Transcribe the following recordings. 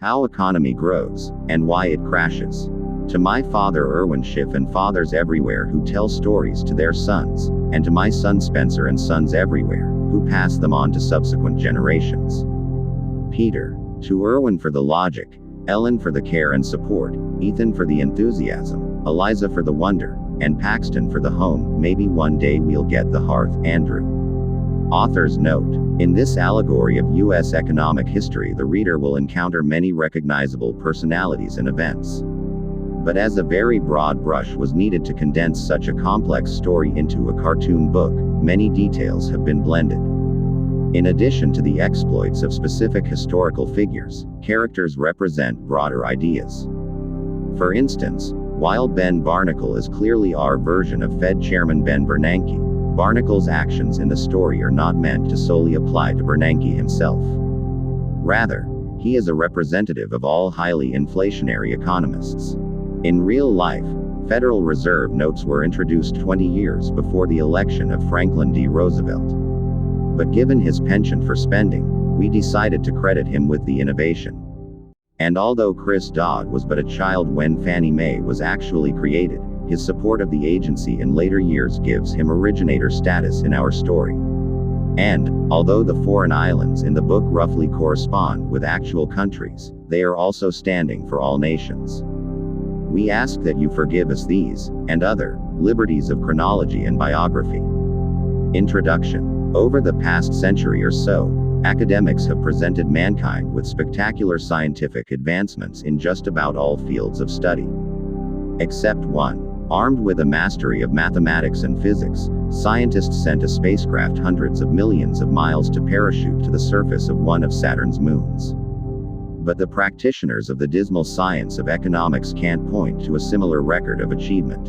How Economy Grows, and Why It Crashes. To my father Erwin Schiff and fathers everywhere who tell stories to their sons, and to my son Spencer and sons everywhere, who pass them on to subsequent generations. Peter. To Erwin for the logic, Ellen for the care and support, Ethan for the enthusiasm, Eliza for the wonder, and Paxton for the home. Maybe one day we'll get the hearth. Andrew. Author's note. In this allegory of U.S. economic history, the reader will encounter many recognizable personalities and events. But as a very broad brush was needed to condense such a complex story into a cartoon book, many details have been blended. In addition to the exploits of specific historical figures, characters represent broader ideas. For instance, while Ben Barnacle is clearly our version of Fed Chairman Ben Bernanke, Barnacle's actions in the story are not meant to solely apply to Bernanke himself. Rather, he is a representative of all highly inflationary economists. In real life, Federal Reserve notes were introduced 20 years before the election of Franklin D. Roosevelt. But given his penchant for spending, we decided to credit him with the innovation. And although Chris Dodd was but a child when Fannie Mae was actually created, his support of the agency in later years gives him originator status in our story. And, although the foreign islands in the book roughly correspond with actual countries, they are also standing for all nations. We ask that you forgive us these, and other, liberties of chronology and biography. Introduction. Over the past century or so, academics have presented mankind with spectacular scientific advancements in just about all fields of study. Except one. Armed with a mastery of mathematics and physics, scientists sent a spacecraft hundreds of millions of miles to parachute to the surface of one of Saturn's moons. But the practitioners of the dismal science of economics can't point to a similar record of achievement.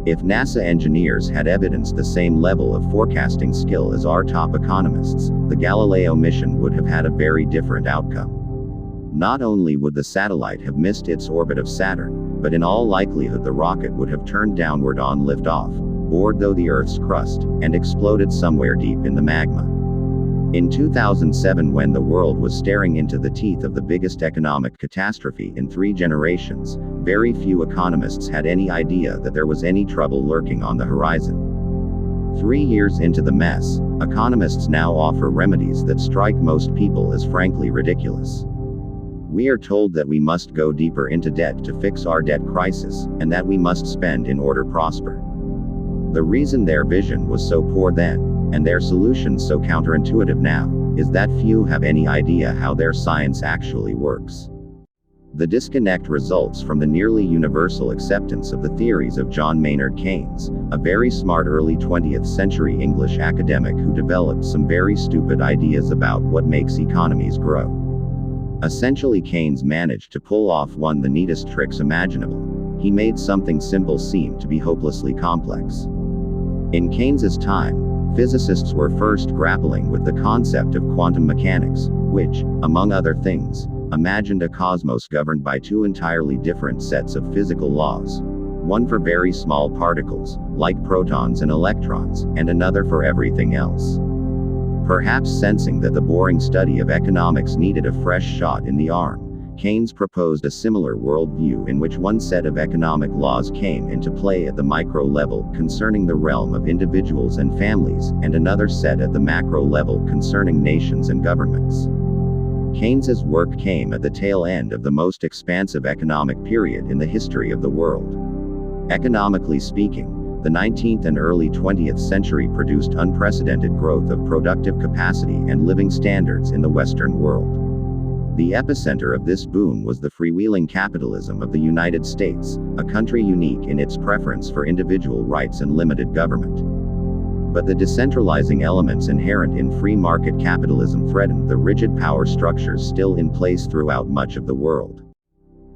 If NASA engineers had evidenced the same level of forecasting skill as our top economists, the Galileo mission would have had a very different outcome. Not only would the satellite have missed its orbit of Saturn, but in all likelihood the rocket would have turned downward on liftoff, bored through the Earth's crust, and exploded somewhere deep in the magma. In 2007, when the world was staring into the teeth of the biggest economic catastrophe in 3 generations, very few economists had any idea that there was any trouble lurking on the horizon. 3 years into the mess, economists now offer remedies that strike most people as frankly ridiculous. We are told that we must go deeper into debt to fix our debt crisis, and that we must spend in order to prosper. The reason their vision was so poor then, and their solutions so counterintuitive now, is that few have any idea how their science actually works. The disconnect results from the nearly universal acceptance of the theories of John Maynard Keynes, a very smart early 20th century English academic who developed some very stupid ideas about what makes economies grow. Essentially, Keynes managed to pull off one of the neatest tricks imaginable. He made something simple seem to be hopelessly complex. In Keynes's time, physicists were first grappling with the concept of quantum mechanics, which, among other things, imagined a cosmos governed by 2 entirely different sets of physical laws. One for very small particles, like protons and electrons, and another for everything else. Perhaps sensing that the boring study of economics needed a fresh shot in the arm, Keynes proposed a similar worldview in which one set of economic laws came into play at the micro level concerning the realm of individuals and families, and another set at the macro level concerning nations and governments. Keynes's work came at the tail end of the most expansive economic period in the history of the world. Economically speaking, the 19th and early 20th century produced unprecedented growth of productive capacity and living standards in the Western world. The epicenter of this boom was the freewheeling capitalism of the United States, a country unique in its preference for individual rights and limited government. But the decentralizing elements inherent in free market capitalism threatened the rigid power structures still in place throughout much of the world.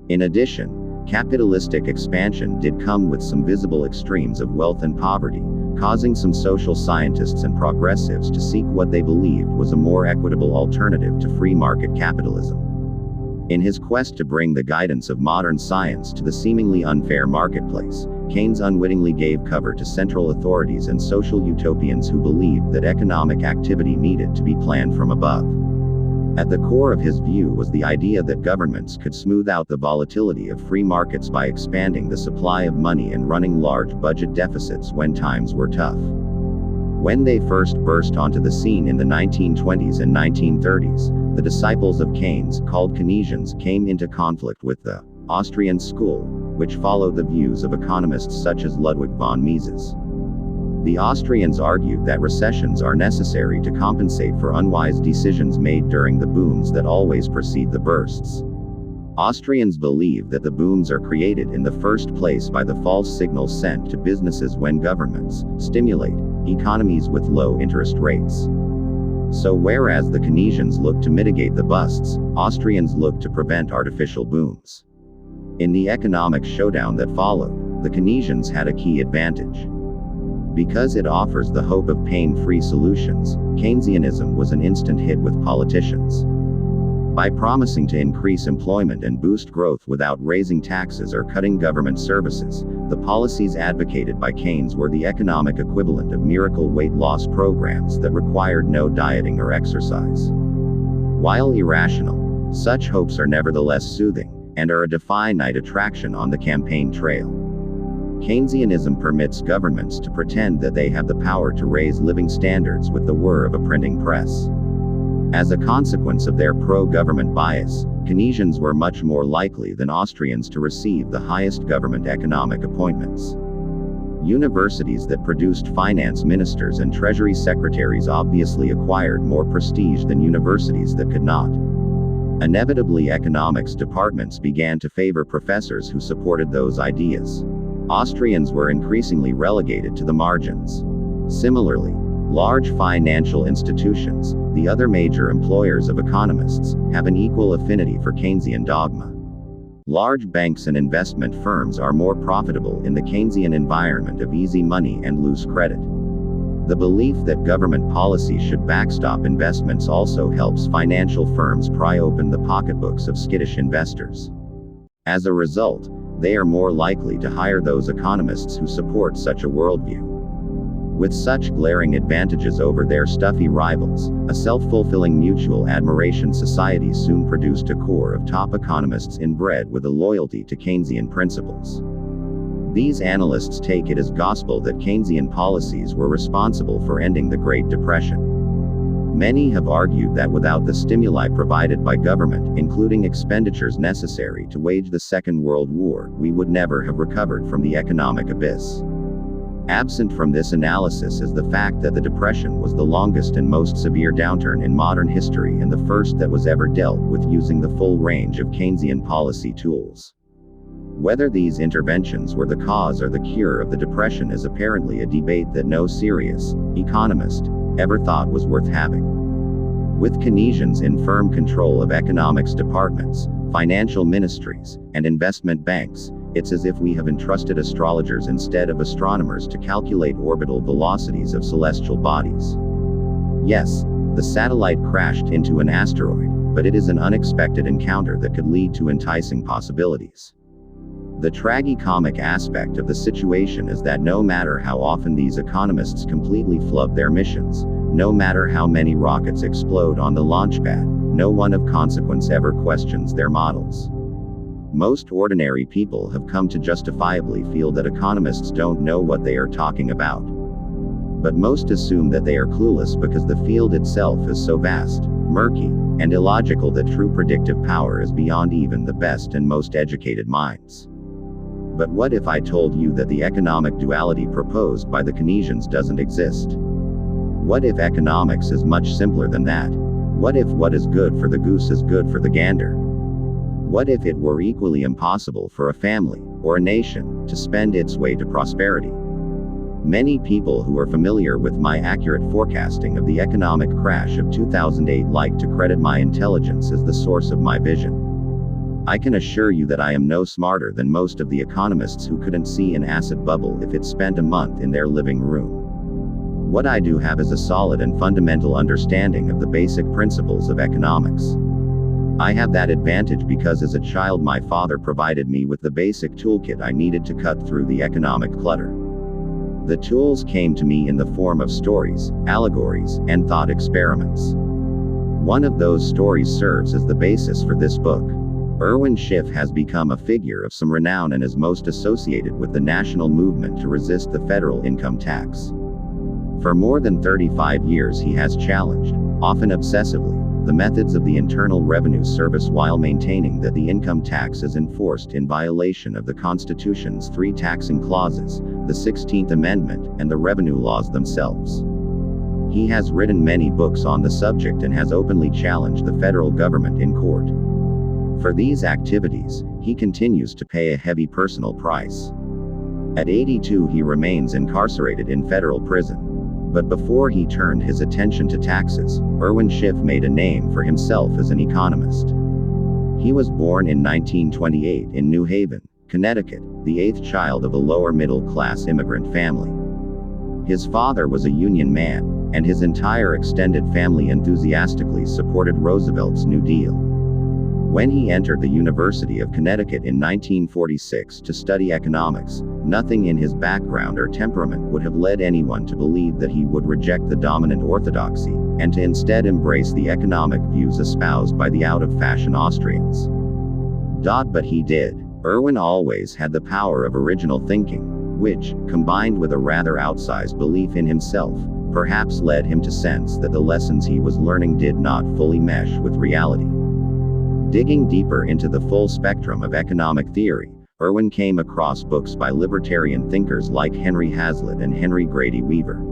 In addition, capitalistic expansion did come with some visible extremes of wealth and poverty, causing some social scientists and progressives to seek what they believed was a more equitable alternative to free market capitalism. In his quest to bring the guidance of modern science to the seemingly unfair marketplace, Keynes unwittingly gave cover to central authorities and social utopians who believed that economic activity needed to be planned from above. At the core of his view was the idea that governments could smooth out the volatility of free markets by expanding the supply of money and running large budget deficits when times were tough. When they first burst onto the scene in the 1920s and 1930s, the disciples of Keynes, called Keynesians, came into conflict with the Austrian school, which followed the views of economists such as Ludwig von Mises. The Austrians argued that recessions are necessary to compensate for unwise decisions made during the booms that always precede the bursts. Austrians believe that the booms are created in the first place by the false signals sent to businesses when governments stimulate economies with low interest rates. So whereas the Keynesians looked to mitigate the busts, Austrians looked to prevent artificial booms. In the economic showdown that followed, the Keynesians had a key advantage. Because it offers the hope of pain-free solutions, Keynesianism was an instant hit with politicians. By promising to increase employment and boost growth without raising taxes or cutting government services, the policies advocated by Keynes were the economic equivalent of miracle weight loss programs that required no dieting or exercise. While irrational, such hopes are nevertheless soothing, and are a definite attraction on the campaign trail. Keynesianism permits governments to pretend that they have the power to raise living standards with the whir of a printing press. As a consequence of their pro-government bias, Keynesians were much more likely than Austrians to receive the highest government economic appointments. Universities that produced finance ministers and treasury secretaries obviously acquired more prestige than universities that could not. Inevitably, economics departments began to favor professors who supported those ideas. Austrians were increasingly relegated to the margins. Similarly, large financial institutions, the other major employers of economists, have an equal affinity for Keynesian dogma. Large banks and investment firms are more profitable in the Keynesian environment of easy money and loose credit. The belief that government policy should backstop investments also helps financial firms pry open the pocketbooks of skittish investors. As a result, they are more likely to hire those economists who support such a worldview. With such glaring advantages over their stuffy rivals, a self-fulfilling mutual admiration society soon produced a core of top economists inbred with a loyalty to Keynesian principles. These analysts take it as gospel that Keynesian policies were responsible for ending the Great Depression. Many have argued that without the stimuli provided by government, including expenditures necessary to wage the Second World War, we would never have recovered from the economic abyss. Absent from this analysis is the fact that the Depression was the longest and most severe downturn in modern history and the first that was ever dealt with using the full range of Keynesian policy tools. Whether these interventions were the cause or the cure of the Depression is apparently a debate that no serious economist ever thought was worth having. With Keynesians in firm control of economics departments, financial ministries, and investment banks, it's as if we have entrusted astrologers instead of astronomers to calculate orbital velocities of celestial bodies. Yes, the satellite crashed into an asteroid, but it is an unexpected encounter that could lead to enticing possibilities. The tragicomic aspect of the situation is that no matter how often these economists completely flub their missions, no matter how many rockets explode on the launchpad, no one of consequence ever questions their models. Most ordinary people have come to justifiably feel that economists don't know what they are talking about. But most assume that they are clueless because the field itself is so vast, murky, and illogical that true predictive power is beyond even the best and most educated minds. But what if I told you that the economic duality proposed by the Keynesians doesn't exist? What if economics is much simpler than that? What if what is good for the goose is good for the gander? What if it were equally impossible for a family, or a nation, to spend its way to prosperity? Many people who are familiar with my accurate forecasting of the economic crash of 2008 like to credit my intelligence as the source of my vision. I can assure you that I am no smarter than most of the economists who couldn't see an asset bubble if it spent a month in their living room. What I do have is a solid and fundamental understanding of the basic principles of economics. I have that advantage because as a child my father provided me with the basic toolkit I needed to cut through the economic clutter. The tools came to me in the form of stories, allegories, and thought experiments. One of those stories serves as the basis for this book. Irwin Schiff has become a figure of some renown and is most associated with the national movement to resist the federal income tax. For more than 35 years he has challenged, often obsessively, the methods of the Internal Revenue Service while maintaining that the income tax is enforced in violation of the Constitution's 3 taxing clauses, the 16th Amendment, and the revenue laws themselves. He has written many books on the subject and has openly challenged the federal government in court. For these activities, he continues to pay a heavy personal price. At 82 he remains incarcerated in federal prison. But before he turned his attention to taxes, Irwin Schiff made a name for himself as an economist. He was born in 1928 in New Haven, Connecticut, the 8th child of a lower middle-class immigrant family. His father was a Union man, and his entire extended family enthusiastically supported Roosevelt's New Deal. When he entered the University of Connecticut in 1946 to study economics, nothing in his background or temperament would have led anyone to believe that he would reject the dominant orthodoxy, and to instead embrace the economic views espoused by the out-of-fashion Austrians. But he did. Irwin always had the power of original thinking, which, combined with a rather outsized belief in himself, perhaps led him to sense that the lessons he was learning did not fully mesh with reality. Digging deeper into the full spectrum of economic theory, Irwin came across books by libertarian thinkers like Henry Hazlitt and Henry Grady Weaver.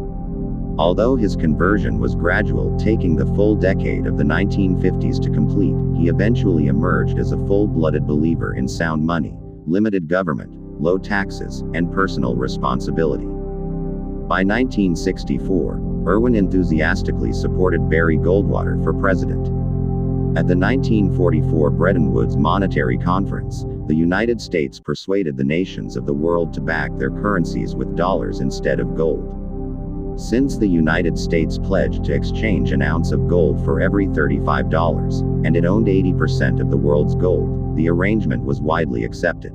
Although his conversion was gradual, taking the full decade of the 1950s to complete, he eventually emerged as a full-blooded believer in sound money, limited government, low taxes, and personal responsibility. By 1964, Irwin enthusiastically supported Barry Goldwater for president. At the 1944 Bretton Woods Monetary Conference, the United States persuaded the nations of the world to back their currencies with dollars instead of gold. Since the United States pledged to exchange an ounce of gold for every $35, and it owned 80% of the world's gold, the arrangement was widely accepted.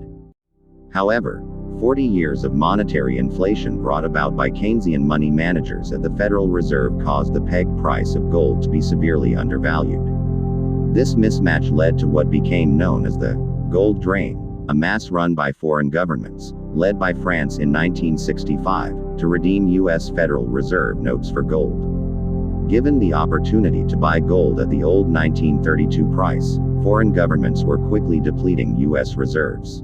However, 40 years of monetary inflation brought about by Keynesian money managers at the Federal Reserve caused the peg price of gold to be severely undervalued. This mismatch led to what became known as the gold drain, a mass run by foreign governments, led by France in 1965, to redeem U.S. Federal Reserve notes for gold. Given the opportunity to buy gold at the old 1932 price, foreign governments were quickly depleting U.S. reserves.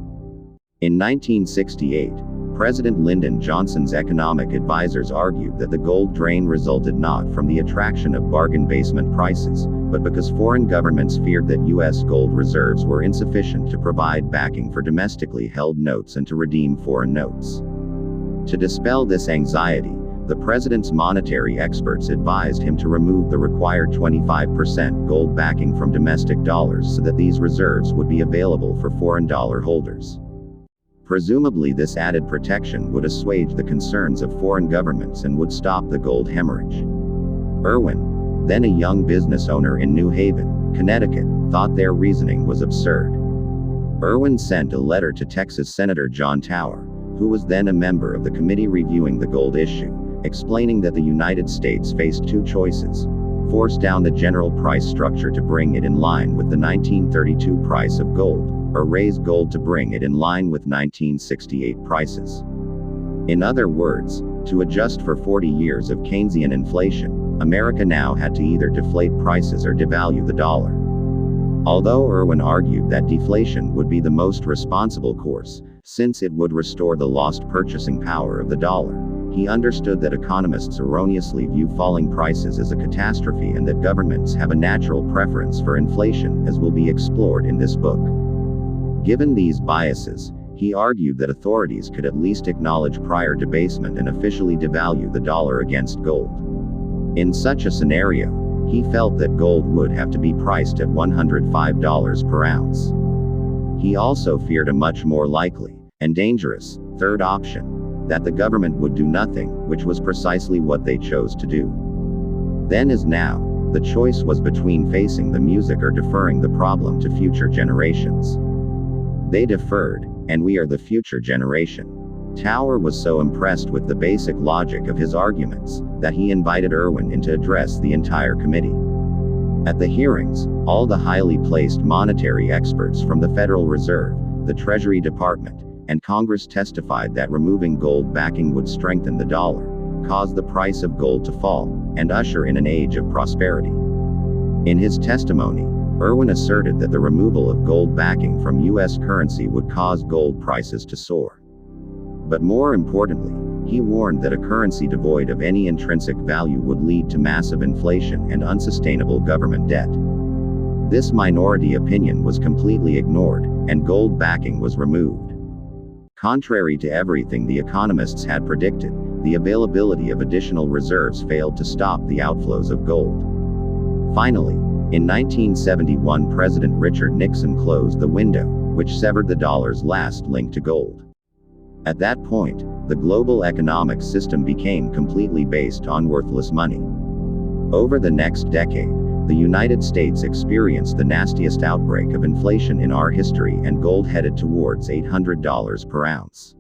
In 1968, President Lyndon Johnson's economic advisors argued that the gold drain resulted not from the attraction of bargain basement prices, but because foreign governments feared that U.S. gold reserves were insufficient to provide backing for domestically held notes and to redeem foreign notes. To dispel this anxiety, the president's monetary experts advised him to remove the required 25% gold backing from domestic dollars so that these reserves would be available for foreign dollar holders. Presumably this added protection would assuage the concerns of foreign governments and would stop the gold hemorrhage. Irwin, then a young business owner in New Haven, Connecticut, thought their reasoning was absurd. Irwin sent a letter to Texas Senator John Tower, who was then a member of the committee reviewing the gold issue, explaining that the United States faced 2 choices: force down the general price structure to bring it in line with the 1932 price of gold, or raise gold to bring it in line with 1968 prices. In other words, to adjust for 40 years of Keynesian inflation, America now had to either deflate prices or devalue the dollar. Although Irwin argued that deflation would be the most responsible course, since it would restore the lost purchasing power of the dollar, he understood that economists erroneously view falling prices as a catastrophe and that governments have a natural preference for inflation, as will be explored in this book. Given these biases, he argued that authorities could at least acknowledge prior debasement and officially devalue the dollar against gold. In such a scenario, he felt that gold would have to be priced at $105 per ounce. He also feared a much more likely, and dangerous, third option: that the government would do nothing, which was precisely what they chose to do. Then as now, the choice was between facing the music or deferring the problem to future generations. They deferred, and we are the future generation. Tower was so impressed with the basic logic of his arguments, that he invited Irwin in to address the entire committee. At the hearings, all the highly placed monetary experts from the Federal Reserve, the Treasury Department, and Congress testified that removing gold backing would strengthen the dollar, cause the price of gold to fall, and usher in an age of prosperity. In his testimony, Irwin asserted that the removal of gold backing from U.S. currency would cause gold prices to soar. But more importantly, he warned that a currency devoid of any intrinsic value would lead to massive inflation and unsustainable government debt. This minority opinion was completely ignored, and gold backing was removed. Contrary to everything the economists had predicted, the availability of additional reserves failed to stop the outflows of gold. Finally, in 1971, President Richard Nixon closed the window, which severed the dollar's last link to gold. At that point, the global economic system became completely based on worthless money. Over the next decade, the United States experienced the nastiest outbreak of inflation in our history, and gold headed towards $800 per ounce.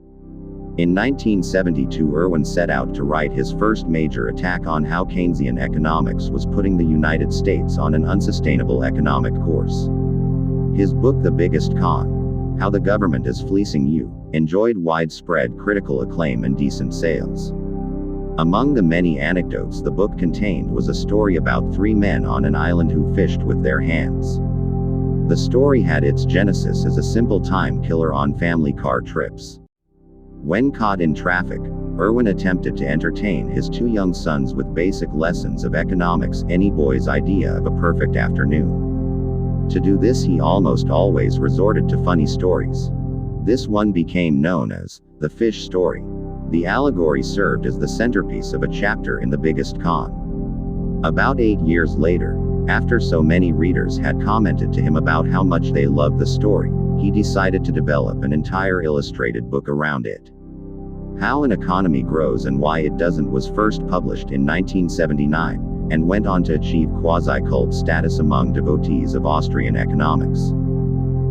In 1972, Irwin set out to write his first major attack on how Keynesian economics was putting the United States on an unsustainable economic course. His book, The Biggest Con: How the Government is Fleecing You, enjoyed widespread critical acclaim and decent sales. Among the many anecdotes the book contained was a story about three men on an island who fished with their hands. The story had its genesis as a simple time killer on family car trips. When caught in traffic, Irwin attempted to entertain his two young sons with basic lessons of economics, any boy's idea of a perfect afternoon. To do this, he almost always resorted to funny stories. This one became known as the fish story. The allegory served as the centerpiece of a chapter in The Biggest Con. About 8 years later, after so many readers had commented to him about how much they loved the story, he decided to develop an entire illustrated book around it. How an Economy Grows and Why It Doesn't was first published in 1979, and went on to achieve quasi-cult status among devotees of Austrian economics.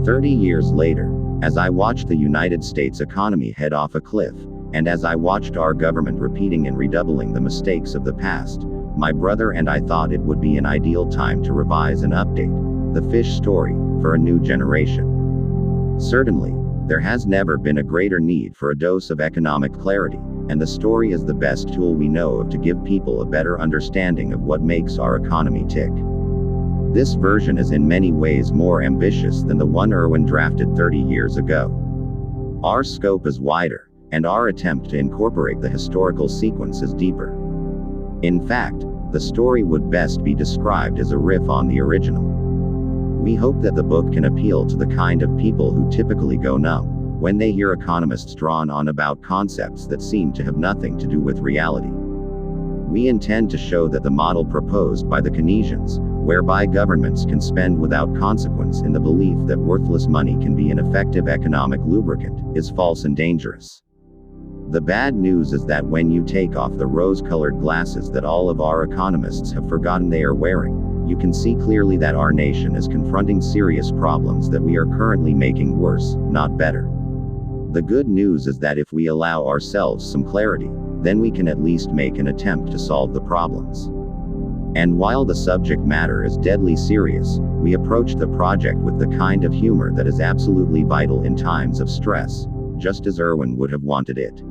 30 years later, as I watched the United States economy head off a cliff, and as I watched our government repeating and redoubling the mistakes of the past, my brother and I thought it would be an ideal time to revise and update the fish story for a new generation. Certainly, there has never been a greater need for a dose of economic clarity, and the story is the best tool we know of to give people a better understanding of what makes our economy tick. This version is in many ways more ambitious than the one Irwin drafted 30 years ago. Our scope is wider, and our attempt to incorporate the historical sequence is deeper. In fact, the story would best be described as a riff on the original. We hope that the book can appeal to the kind of people who typically go numb when they hear economists drone on about concepts that seem to have nothing to do with reality. We intend to show that the model proposed by the Keynesians, whereby governments can spend without consequence in the belief that worthless money can be an effective economic lubricant, is false and dangerous. The bad news is that when you take off the rose-colored glasses that all of our economists have forgotten they are wearing, you can see clearly that our nation is confronting serious problems that we are currently making worse, not better. The good news is that if we allow ourselves some clarity, then we can at least make an attempt to solve the problems. And while the subject matter is deadly serious, we approach the project with the kind of humor that is absolutely vital in times of stress, just as Irwin would have wanted it.